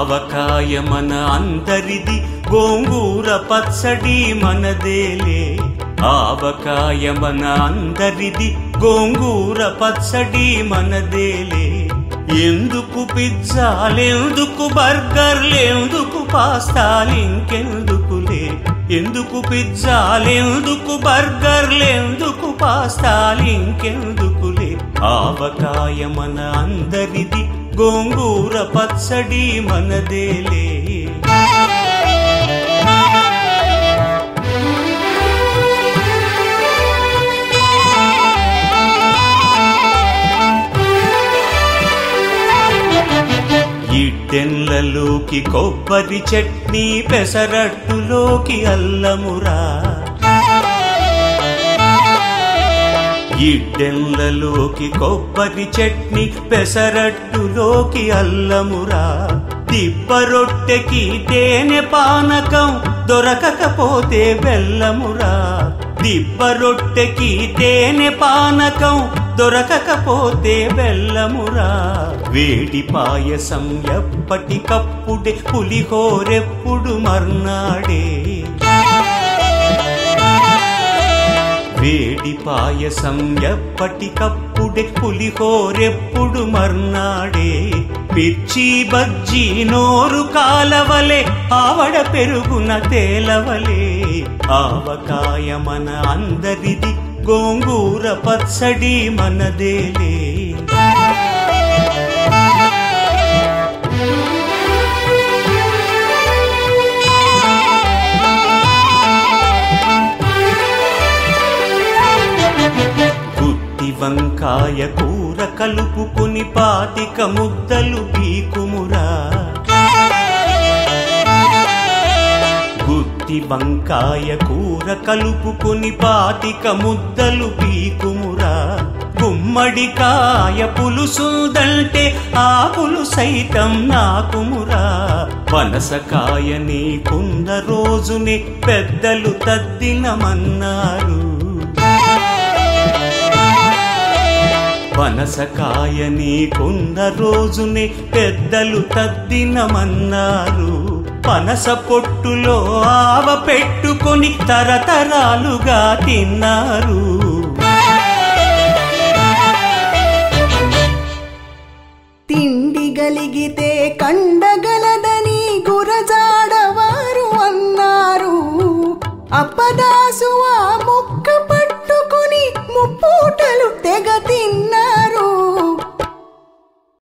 ఆవకాయ మన అందరిది, గోంగూర పచ్చడి మనదేలే. ఆవకాయ మన అందరిది, గోంగూర పచ్చడి మనదేలే. ఎందుకు పిజ్జాలెందుకు బర్గర్లెందుకు పాస్తాలింకెందుకులే. ఎందుకు పిజ్జాలెందుకు బర్గర్లెందుకు పాస్తాలింకెందుకులే. ఆవకాయ మన అందరిది, గోంగూర పచ్చడి మనదేలే. ఇడ్డెన్లలోకి కొబ్బరి చట్నీ, పెసరట్టులోకి అల్లమురా. ఇడ్డెన్లలోకి కొబ్బరి చట్నీ, పెసరట్టులోకి అల్లమురా. దిబ్బ రొట్టెకి తేనె పానకం, దొరకకపోతే బెల్లమురా. దిబ్బ రొట్టెకి తేనె పానకం, దొరకకపోతే బెల్లమురా. వేడి పాయసం ఎప్పటికప్పుడే, పులిహోరెప్పుడు మర్నాడే. వేడి పాయసం ఎప్పటికప్పుడే, పులిహోరెప్పుడు మర్నాడే. మిర్చి బజ్జీ నోరు కాలవలే, ఆవడ పెరుగున తేలవలే. ఆవకాయ మన అందరిది, గోంగూర పచ్చడి మనదేలే. గుత్తి వంకాయ కూర కలుపుకుని 25 ముద్దలు పీకుమురా. గుత్తి వంకాయ కూర కలుపుకుని 25 ముద్దలు పీకుమురా. గుమ్మడికాయ పులుసుదంటే ఆ పులుసైతం నాకుమురా. పనసకాయ నీకున్న రోజునే పెద్దలు తద్దినమన్నారు. పనసకాయ నీకున్న రోజునే పెద్దలు తద్దినమన్నారు. పనస పొట్టులో ఆవ పెట్టుకొని తరతరాలుగా తిన్నారు. తిండి గలిగితే కండగలదని గురజాడవారు అన్నారు. అప్పదాసు